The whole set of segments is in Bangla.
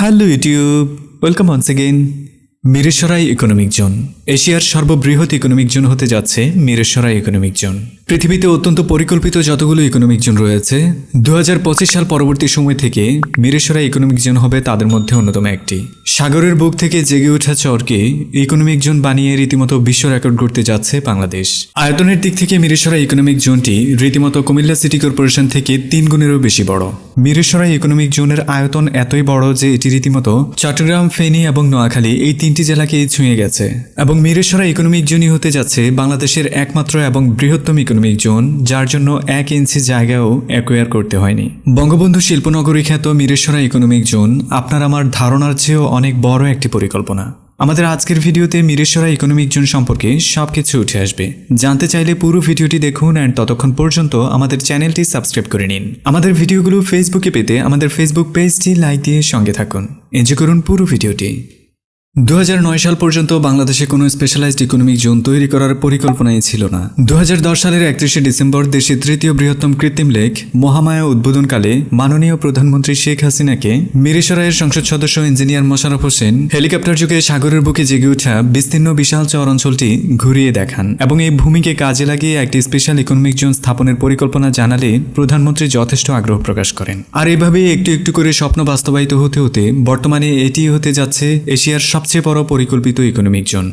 Hello YouTube, welcome once again. Mirsharai economic zone এশিয়ার সর্ববৃহৎ ইকোনমিক জোন হতে যাচ্ছে মিরেসরাই ইকোনমিক জোন। পৃথিবীতে অত্যন্ত পরিকল্পিত যতগুলো ইকোনমিক জোন রয়েছে 2025 সাল পরবর্তী সময় থেকে মিরেসরাই ইকোনমিক জোন হবে তাদের মধ্যে অন্যতম একটি। সাগরের বুক থেকে জেগে ওঠা চরকে ইকোনমিক জোন বানিয়ে রীতিমতো বিশ্ব রেকর্ড গড়তে যাচ্ছে বাংলাদেশ। আয়তনের দিক থেকে মিরেসরাই ইকোনমিক জোনটি রীতিমতো কুমিল্লা সিটি কর্পোরেশন থেকে 3 গুণেরও বেশি বড়। মিরেসরাই ইকোনমিক জোনের আয়তন এতই বড় যে এটি রীতিমতো চট্টগ্রাম, ফেনী এবং নোয়াখালী এই 3টি জেলাকে ছুঁয়ে গেছে এবং মিরেসরাই ইকোনমিক জোনই হতে যাচ্ছে বাংলাদেশের একমাত্র এবং বৃহত্তম ইকোনমিক জোন, যার জন্য 1 ইঞ্চি জায়গাও অ্যাকোয়ার করতে হয়নি। বঙ্গবন্ধু শিল্পনগরী খ্যাত মিরেসরাই ইকোনমিক জোন আপনার আমার ধারণার চেয়েও অনেক বড় একটি পরিকল্পনা। আমাদের আজকের ভিডিওতে মিরেসরাই ইকোনমিক জোন সম্পর্কে সবকিছু উঠে আসবে। জানতে চাইলে পুরো ভিডিওটি দেখুন অ্যান্ড ততক্ষণ পর্যন্ত আমাদের চ্যানেলটি সাবস্ক্রাইব করে নিন। আমাদের ভিডিওগুলো ফেসবুকে পেতে আমাদের ফেসবুক পেজটি লাইক দিয়ে সঙ্গে থাকুন। এনজয় করুন পুরো ভিডিওটি। 2009 সাল পর্যন্ত বাংলাদেশে কোনো স্পেশালাইজড ইকোনমিক জোন তৈরি করার পরিকল্পনাই ছিল না। 2010 সালের 31শে ডিসেম্বর দেশের তৃতীয় বৃহত্তম কৃত্রিম লেক মহামায়া উদ্বোধনকালে মাননীয় প্রধানমন্ত্রী শেখ হাসিনাকে মিরেসরাইয়ের সংসদ সদস্য ইঞ্জিনিয়ার মোশাররফ হোসেন হেলিকপ্টার যোগে সাগরের বুকে জেগে ওঠা বিস্তীর্ণ বিশাল চর অঞ্চলটি ঘুরিয়ে দেখান এবং এই ভূমিকে কাজে লাগিয়ে একটি স্পেশাল ইকোনমিক জোন স্থাপনের পরিকল্পনা জানালে প্রধানমন্ত্রী যথেষ্ট আগ্রহ প্রকাশ করেন। আর এভাবেই একটু একটু করে স্বপ্ন বাস্তবায়িত হতে হতে বর্তমানে এটি হতে যাচ্ছে এশিয়ার সবচেয়ে বড় পরিকল্পিত ইকোনমিক জোন।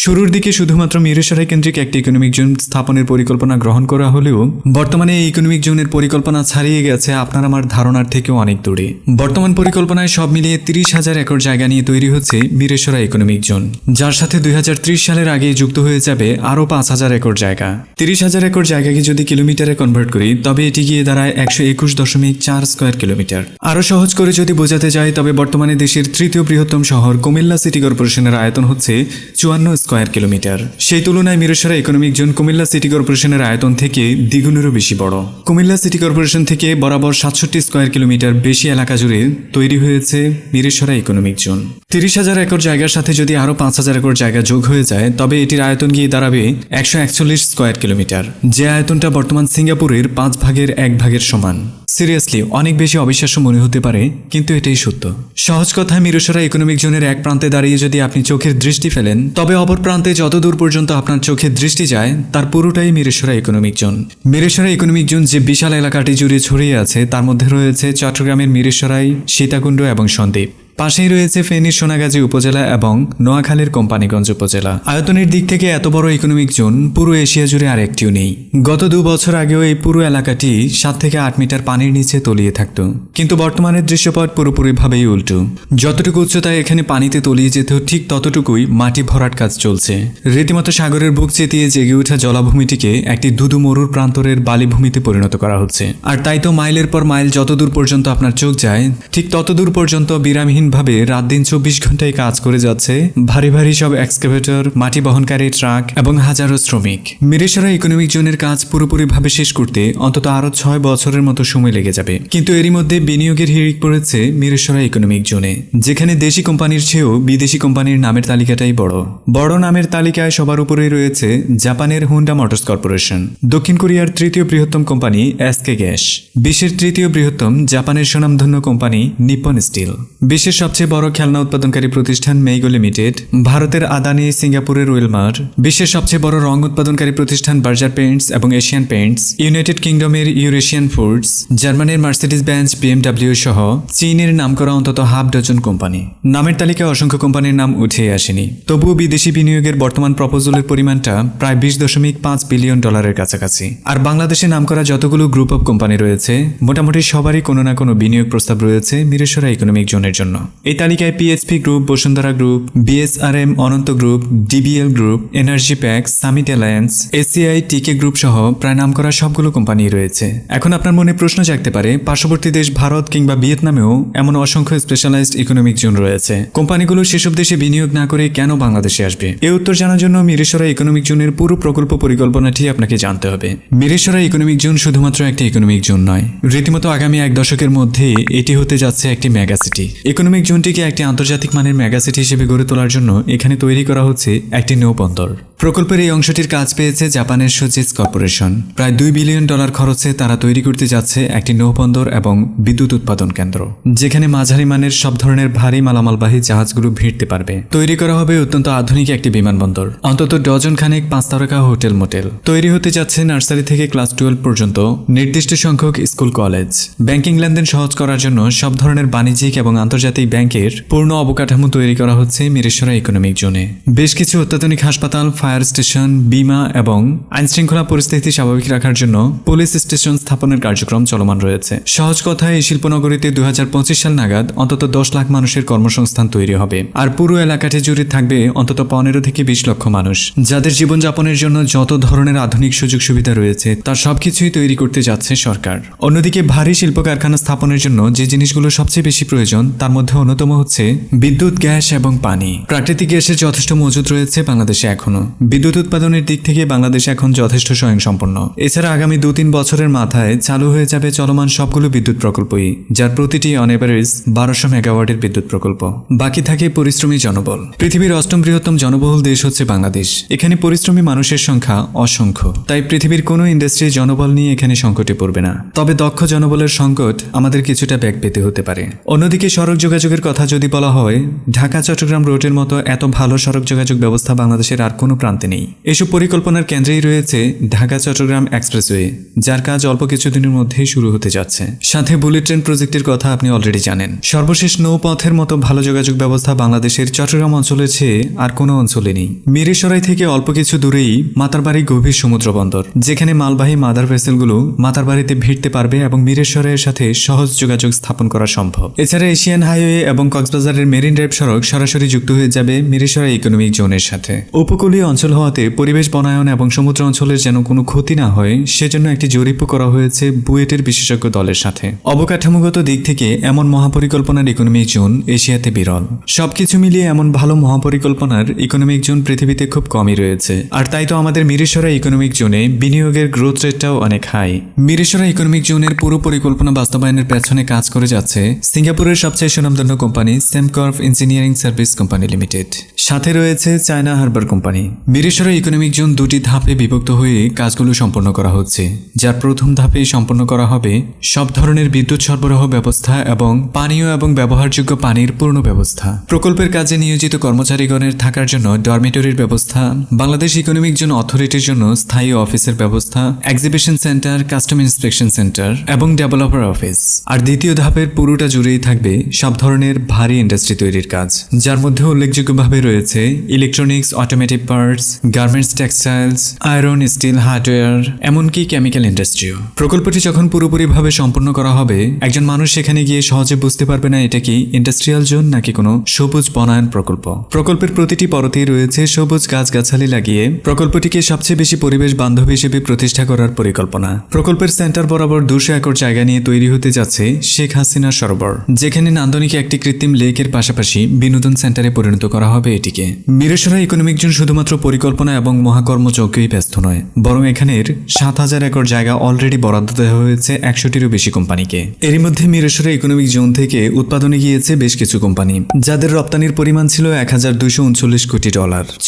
শুরুর দিকে শুধুমাত্র মিরেসরাই কেন্দ্রিক একটি ইকোনমিক জোন স্থাপনের পরিকল্পনা গ্রহণ করা হলেও বর্তমানে এই ইকোনমিক জোনের পরিকল্পনা ছাড়িয়ে গেছে আপনার আমার ধারণার থেকেও অনেক দূরে। বর্তমান পরিকল্পনায় সব মিলিয়ে 30,000 একর জায়গা নিয়ে তৈরি হচ্ছে মিরেসরাই ইকোনমিক জোন, যার সাথে 2030 সালের আগে যুক্ত হয়ে যাবে আরও 5,000 একর জায়গা। 30,000 একর জায়গাকে যদি কিলোমিটারে কনভার্ট করি তবে এটি গিয়ে দাঁড়ায় 121.4 স্কয়ার কিলোমিটার। আরও সহজ করে যদি বোঝাতে যাই তবে বর্তমানে দেশের তৃতীয় বৃহত্তম শহর কুমিল্লা সিটি কর্পোরেশনের আয়তন হচ্ছে 54 স্কয়ার কিলোমিটার। সেই তুলনায় মিরেসরাই ইকোনমিক জোন কুমিল্লা সিটি কর্পোরেশনের আয়তন থেকে দ্বিগুণেরও বেশি বড়। কুমিল্লা সিটি কর্পোরেশন থেকে বরাবর 67 স্কয়ার কিলোমিটার বেশি এলাকা জুড়ে তৈরি হয়েছে মিরেসরাই ইকোনমিক জোন। 30,000 একর জায়গার সাথে যদি আরও 5,000 একর জায়গা যোগ হয়ে যায় তবে এটির আয়তন গিয়ে দাঁড়াবে 141 স্কয়ার কিলোমিটার, যে আয়তনটা বর্তমান সিঙ্গাপুরের 5 ভাগের 1 ভাগের সমান। সিরিয়াসলি অনেক বেশি অবিশ্বাস্য মনে হতে পারে, কিন্তু এটাই সত্য। সহজ কথায় মিরেসরাই ইকোনমিক জোনের এক প্রান্তে দাঁড়িয়ে যদি আপনি চোখের দৃষ্টি ফেলেন তবে অপর প্রান্তে যত দূর পর্যন্ত আপনার চোখের দৃষ্টি যায় তার পুরোটাই মিরেসরাই ইকোনমিক জোন। মিরেসরাই ইকোনমিক জোন যে বিশাল এলাকাটি জুড়ে ছড়িয়ে আছে তার মধ্যে রয়েছে চট্টগ্রামের মিরেসরাই, সীতাকুণ্ড এবং সন্দ্বীপ। পাশেই রয়েছে ফেনীর সোনাগাজী উপজেলা এবং নোয়াখালীর কোম্পানীগঞ্জ উপজেলা। আয়তনের দিক থেকে এত বড় ইকোনমিক জোন পুরো এশিয়া জুড়ে আর একটিও নেই। গত 2 বছর আগেও এই পুরো এলাকাটি 7 থেকে 8 মিটার পানির নিচে তলিয়ে থাকত, কিন্তু বর্তমানের দৃশ্যপট পুরোপুরিভাবেই উল্টো। যতটুকু উচ্চতায় এখানে পানিতে তলিয়ে যেত ঠিক ততটুকুই মাটি ভরাট কাজ চলছে। রীতিমতো সাগরের বুক চেতিয়ে জেগে ওঠা জলাভূমিটিকে একটি ধুধু মরুর প্রান্তরের বালিভূমিতে পরিণত করা হচ্ছে। আর তাই তো মাইলের পর মাইল যতদূর পর্যন্ত আপনার চোখ যায় ঠিক ততদূর পর্যন্ত বিরামহীন ভাবে রাত দিন 24 ঘন্টায় কাজ করে যাচ্ছে ভারী ভারী সব এক্সকাভেটর, মাটি বহনকারী ট্রাক এবং হাজারো শ্রমিক। মিরেসরাই ইকোনমিক জোনের কাজ পুরোপুরিভাবে শেষ করতে অন্তত আরো 6 বছরের মতো সময় লেগে যাবে। কিন্তু এরই মধ্যে বিনিয়োগের হিড়িক পড়েছে মিরেসরাই ইকোনমিক জোনে, যেখানে দেশি কোম্পানির চেয়েও বিদেশি কোম্পানির নামের তালিকাটাই বড়। বড় নামের তালিকায় সবার উপরেই রয়েছে জাপানের হুন্ডা মোটরস কর্পোরেশন, দক্ষিণ কোরিয়ার তৃতীয় বৃহত্তম কোম্পানি এসকে গ্যাস, বিশ্বের তৃতীয় বৃহত্তম জাপানের সুনামধন্য কোম্পানি নিপ্পন স্টিল, বিশ্বের সবচেয়ে বড় খেলনা উৎপাদনকারী প্রতিষ্ঠান মেইগো লিমিটেড, ভারতের আদানি, সিঙ্গাপুরের ওয়েলমার, বিশ্বের সবচেয়ে বড় রং উৎপাদনকারী প্রতিষ্ঠান বার্জার পেইন্টস এবং এশিয়ান পেইন্টস, ইউনাইটেড কিংডমের ইউরেশিয়ান ফুডস, জার্মানির মার্সিডিজ বেঞ্জ, BMW সহ চীনের নামকরা অন্তত হাফ ডজন কোম্পানি। নামের তালিকায় অসংখ্য কোম্পানির নাম উঠে আসেনি, তবুও বিদেশি বিনিয়োগের বর্তমান প্রপোজালের পরিমাণটা প্রায় $20.5 বিলিয়ন কাছাকাছি। আর বাংলাদেশে নামকরা যতগুলো গ্রুপ অফ কোম্পানি রয়েছে মোটামুটি সবারই কোনো না কোনো বিনিয়োগ প্রস্তাব রয়েছে মিরেসরাই ইকোনমিক জোনের জন্য। এই তালিকায় PHP group, Bashundhara group, BSRM, Ananta group, DBL group, Energy Packs, Summit Alliance, ACI, TK group সহ প্রায় নামকরা সবগুলো কোম্পানি রয়েছে। এখন আপনার মনে প্রশ্ন জাগতে পারে, পার্শ্ববর্তী দেশ ভারত কিংবা ভিয়েতনামেও এমন অসংখ্য স্পেশালাইজড ইকোনমিক জোন রয়েছে, কোম্পানিগুলো সেসব দেশে বিনিয়োগ না করে কেন বাংলাদেশে আসবে? এই উত্তর জানার জন্য মিরেসরাই ইকোনমিক জোনের পুরো প্রকল্প পরিকল্পনাটি আপনাকে জানতে হবে। মিরেসরাই ইকোনমিক জোন শুধুমাত্র একটি ইকোনমিক জোন নয়, রীতিমতো আগামী 1 দশকের মধ্যে এটি হতে যাচ্ছে একটি মেগা সিটি। ইকোনমিক ইকোনমিক জোনটিকে একটি আন্তর্জাতিক মানের মেগাসিটি হিসেবে গড়ে তোলার জন্য এখানে তৈরি করা হচ্ছে একটি নৌবন্দর। প্রকল্পের এই অংশটির কাজ পেয়েছে জাপানের সোজিস কর্পোরেশন। প্রায় $2 বিলিয়ন খরচে তারা তৈরি করতে যাচ্ছে একটি নৌবন্দর এবং বিদ্যুৎ উৎপাদন কেন্দ্র, যেখানে মাঝারি মানের সব ধরনের ভারী মালামালবাহী জাহাজগুলো ভিড়তে পারবে। তৈরি করা হবে অত্যন্ত আধুনিক একটি বিমানবন্দর, অন্তত ডজন খানেক 5 তারকা হোটেল মোটেল। তৈরি হতে যাচ্ছে নার্সারি থেকে ক্লাস 12 পর্যন্ত নির্দিষ্ট সংখ্যক স্কুল কলেজ। ব্যাংকিং লেনদেন সহজ করার জন্য সব ধরনের বাণিজ্যিক এবং আন্তর্জাতিক ব্যাংকের পূর্ণ অবকাঠামো তৈরি করা হচ্ছে মিরেশরা ইকোনমিক জোনে। বেশ কিছু অত্যাধুনিক হাসপাতাল, ফায়ার স্টেশন, বীমা এবং আইনশৃঙ্খলা পরিস্থিতি স্বাভাবিক রাখার জন্য পুলিশ স্টেশন স্থাপনের কার্যক্রম চলমান রয়েছে। সহজ কথায় এই শিল্পনগরীতে 2025 সাল নাগাদ অন্তত 10 লাখ মানুষের কর্মসংস্থান তৈরি হবে, আর পুরো এলাকাটি জুড়ে থাকবে অন্তত 15 থেকে 20 লক্ষ মানুষ, যাদের জীবনযাপনের জন্য যত ধরনের আধুনিক সুযোগ সুবিধা রয়েছে তার সবকিছুই তৈরি করতে যাচ্ছে সরকার। অন্যদিকে ভারী শিল্প কারখানা স্থাপনের জন্য যে জিনিসগুলো সবচেয়ে বেশি প্রয়োজন তার মধ্যে অন্যতম হচ্ছে বিদ্যুৎ, গ্যাস এবং পানি। প্রাকৃতিক গ্যাসের যথেষ্ট মজুদ রয়েছে বাংলাদেশে এখনো। বিদ্যুৎ উৎপাদনের দিক থেকে বাংলাদেশ এখন যথেষ্ট স্বয়ংসম্পন্ন। এছাড়া আগামী 2-3 বছরের মাথায় চালু হয়ে যাবে চলমান সবগুলো বিদ্যুৎ প্রকল্পই, যার প্রতিটি অন এভারেজ 1200 মেগাওয়াটের বিদ্যুৎ প্রকল্প। বাকি থাকে পরিশ্রমী জনবল। পৃথিবীর 8ম বৃহত্তম জনবহুল দেশ হচ্ছে বাংলাদেশ। এখানে পরিশ্রমী মানুষের সংখ্যা অসংখ্য, তাই পৃথিবীর কোনো ইন্ডাস্ট্রি জনবল নিয়ে এখানে সংকটে পড়বে না। তবে দক্ষ জনবলের সংকট আমাদের কিছুটা ব্যাগ পেতে হতে পারে। অন্যদিকে সড়ক যোগাযোগের কথা যদি বলা হয়, ঢাকা চট্টগ্রাম রোডের মতো এত ভালো সড়ক যোগাযোগ ব্যবস্থা বাংলাদেশের আর কোনো প্রান্তে নেই। এসব পরিকল্পনার কেন্দ্রেই রয়েছে ঢাকা চট্টগ্রাম এক্সপ্রেসওয়ে, যার কাজ অল্প কিছুদিনের মধ্যেই শুরু হতে যাচ্ছে। সাথে বুলেট ট্রেন প্রজেক্টের কথা আপনি অলরেডি জানেন। সর্বশেষ নৌপথের মতো ভালো যোগাযোগ ব্যবস্থা বাংলাদেশের চট্টগ্রাম অঞ্চলের চেয়ে আর কোনো অঞ্চলে নেই। মিরেশরাই থেকে অল্প কিছু দূরেই মাতারবাড়ি গভীর সমুদ্র বন্দর, যেখানে মালবাহী মাদার ভেসেলগুলো মাতারবাড়িতে ভিড়তে পারবে এবং মিরেশরের সাথে সহজ যোগাযোগ স্থাপন করা সম্ভব। এছাড়া এশিয়ান হাইওয়ে এবং কক্সবাজারের মেরিন ড্রাইভ সড়ক সরাসরি যুক্ত হয়ে যাবে মিরেশরা ইকোনমিক জোনের সাথে। উপকূলীয় অঞ্চল হওয়াতে পরিবেশ বনায়ন এবং সমুদ্র অঞ্চলের যেন কোনো ক্ষতি না হয় সেজন্য একটি জরিপও করা হয়েছে বুয়েটের বিশেষজ্ঞ দলের সাথে। অবকাঠামোগত দিক থেকে এমন মহাপরিকল্পনার ইকোনমিক জোন এশিয়াতে বিরল। সবকিছু মিলিয়ে এমন ভালো মহাপরিকল্পনার ইকোনমিক জোন পৃথিবীতে খুব কমই রয়েছে, আর তাই তো আমাদের মিরেশরা ইকোনমিক জোনে বিনিয়োগের গ্রোথ রেটটাও অনেক হাই। মিরেশরা ইকোনমিক জোনের পুরো পরিকল্পনা বাস্তবায়নের পেছনে কাজ করে যাচ্ছে সিঙ্গাপুরের সবচেয়ে সুনামধন্য company Sembcorp engineering service company limited. সাথে রয়েছে China Harbour company. Mirsharai economic zone 2টি ধাপে বিভক্ত হয়ে কাজগুলো সম্পন্ন করা হচ্ছে, যার প্রথম ধাপে সম্পন্ন করা হবে সব ধরনের বিদ্যুৎ সরবরাহ ব্যবস্থা এবং পানীয় এবং ব্যবহারযোগ্য পানির পূর্ণ ব্যবস্থা। প্রকল্পের কাজে নিয়োজিত কর্মচারীগণের থাকার জন্য ডরমিটরির ব্যবস্থা, বাংলাদেশ ইকোনমিক জোন অথরিটির জন্য স্থায়ী অফিসের ব্যবস্থা, exhibition centre, custom inspection centre এবং ডেভেলপার অফিস। আর দ্বিতীয় ধাপের পুরোটা জুড়েই থাকবে সব ধরনের ভারী ইন্ডাস্ট্রি তৈরির কাজ, যার মধ্যে উল্লেখযোগ্যভাবে রয়েছে electronics, automotive parts, garments, textiles, iron, steel, hardware, এমনকি কেমিক্যাল ইন্ডাস্ট্রিও। প্রকল্পটি যখন পুরোপুরিভাবে সম্পন্ন করা হবে, একজন মানুষ সেখানে গিয়ে সহজে বুঝতে পারবে না এটা কি ইন্ডাস্ট্রিয়াল জোন নাকি কোনো সবুজ বনায়ন প্রকল্প। প্রকল্পের প্রতিটি পরতেই রয়েছে সবুজ গাছগাছালি লাগিয়ে প্রকল্পটিকে সবচেয়ে বেশি পরিবেশ বান্ধব হিসেবে প্রতিষ্ঠা করার পরিকল্পনা। প্রকল্পের সেন্টার বরাবর 200 একর জায়গা নিয়ে তৈরি হতে যাচ্ছে শেখ হাসিনা সরোবর, যেখানে নান্দনিক একটি কৃত্রিম লেকের পাশাপাশি বিনোদন সেন্টারে পরিণত করা হবে এটিকে। মিরেশরা ইকোনমিক জোন শুধুমাত্র পরিকল্পনা এবং মহাকর্মযজ্ঞেই ব্যস্ত নয়, বরং এখানের 7000 একর জায়গা অলরেডি বরাদ্দ দেওয়া হয়েছে 100টিরও বেশি কোম্পানিকে। এরই মধ্যে মিরেশরা ইকোনমিক জোন থেকে উৎপাদনে গিয়েছে বেশ কিছু কোম্পানি, যাদের রপ্তানির পরিমাণ ছিল $1239 কোটি।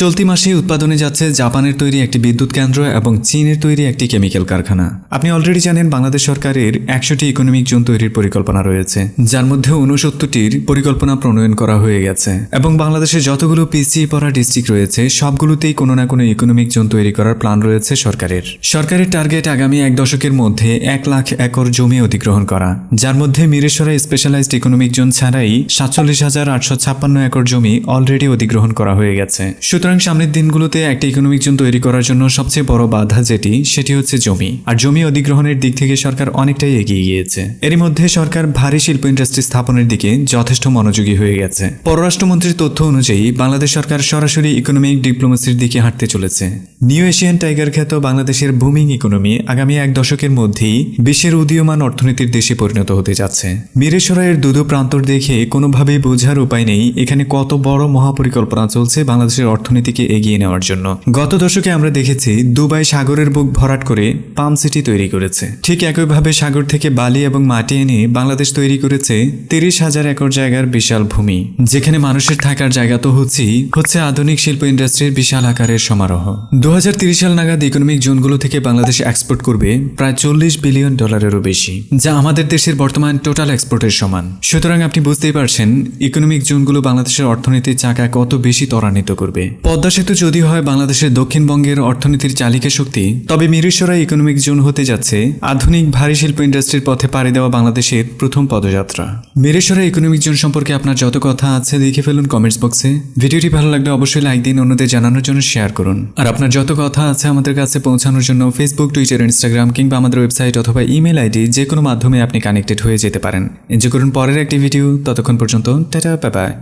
চলতি মাসে উৎপাদনে যাচ্ছে জাপানের তৈরি একটি বিদ্যুৎ কেন্দ্র এবং চীনের তৈরি একটি কেমিক্যাল কারখানা। আপনি অলরেডি জানেন বাংলাদেশ সরকারের 100টি ইকোনমিক জোন তৈরির পরিকল্পনা রয়েছে, যার মধ্যে 69টির পরিকল্পনা প্রণয়ন করা হয়ে গেছে এবং বাংলাদেশের যতগুলো পিছিয়ে পড়া ডিস্ট্রিক্ট রয়েছে সবগুলোতেই কোনো না কোনো ইকোনমিক জোন তৈরি করার প্ল্যান রয়েছে সরকারের। সরকারের টার্গেট আগামী 1 দশকের মধ্যে 1 লাখ একর জমি অধিগ্রহণ করা, যার মধ্যে মিরেশরা স্পেশালাইজড ইকোনমিক জোন ছাড়াই 47,856 একর জমি অলরেডি অধিগ্রহণ করা হয়ে গেছে। সুতরাং সামনের দিনগুলোতে একটা ইকোনমিক জোন তৈরি করার জন্য সবচেয়ে বড় বাধা সেটি হচ্ছে জমি। আর জমি অধিগ্রহণের দিক থেকে সরকার অনেকটাই এগিয়ে গিয়েছে। এরই মধ্যে সরকার ভারী শিল্প ইন্ডাস্ট্রি স্থাপনের দিকে যথেষ্ট মনোযোগী হয়ে গেছে। পররাষ্ট্রমন্ত্রীর তথ্য অনুযায়ী বাংলাদেশ সরকার সরাসরি ইকোনমিক ডিপ্লোমেসির দিকে হাঁটতে চলেছে। নিউ এশিয়ান টাইগার খ্যাত বাংলাদেশের বুমিং ইকোনমি আগামী 1 দশকের মধ্যেই বিশ্বের উদীয়মান অর্থনীতির দেশে পরিণত হতে যাচ্ছে। মিরেশরাইয়ের দুদু প্রান্তর দেখে কোনোভাবেই বোঝার উপায় নেই এখানে কত বড় মহাপরিকল্পনা চলছে বাংলাদেশের অর্থনীতিকে এগিয়ে নেওয়ার জন্য। গত দশকে আমরা দেখেছি দুবাই সাগরের বুক ভরাট করে পাম সিটি তৈরি করেছে। ঠিক একইভাবে সাগর থেকে বালি এবং মাটি এনে বাংলাদেশ তৈরি করেছে 30,000 একর জায়গার বিশাল ভূমি, যেখানে মানুষের থাকার জায়গা তো হচ্ছে আধুনিক শিল্প ইন্ডাস্ট্রির বিশাল আকারের সমারোহ। 2030 সাল নাগাদ ইকোনমিক জোনগুলো থেকে বাংলাদেশ এক্সপোর্ট করবে প্রায় $40 বিলিয়ন বেশি, যা আমাদের দেশের বর্তমান টোটাল এক্সপোর্টের সমান। সুতরাং আপনি বুঝতেই পারছেন ইকোনমিক জোনগুলো বাংলাদেশের অর্থনীতির চাকা কত বেশি ত্বরান্বিত করবে। পদ্মা সেতু যদি হয় বাংলাদেশের দক্ষিণবঙ্গের অর্থনীতির চালিকা শক্তি, তবে মিরসরাই ইকোনমিক জোন হতে যাচ্ছে আধুনিক ভারী শিল্প ইন্ডাস্ট্রির পথে পাড়ি দেওয়া বাংলাদেশের প্রথম পদযাত্রা। মিরসরাই ইকোনমিক জোন সম্পর্কে আপনার যত কথা আছে লিখে ফেলুন কমেন্টস বক্সে। ভিডিওটি ভালো লাগলে অবশ্যই লাইক দিন, অন্যদের জানানোর জন্য শেয়ার করুন। আর আপনার যত কথা আছে আমাদের কাছে পৌঁছানোর জন্য ফেসবুক, টুইটার, ইনস্টাগ্রাম কিংবা আমাদের ওয়েবসাইট অথবা ইমেল আইডি যে কোনো মাধ্যমে আপনি কানেক্টেড হয়ে যেতে পারেন। এনজয় করুন পরের একটি ভিডিও। ততক্ষণ পর্যন্ত টাটা, বাই বাই।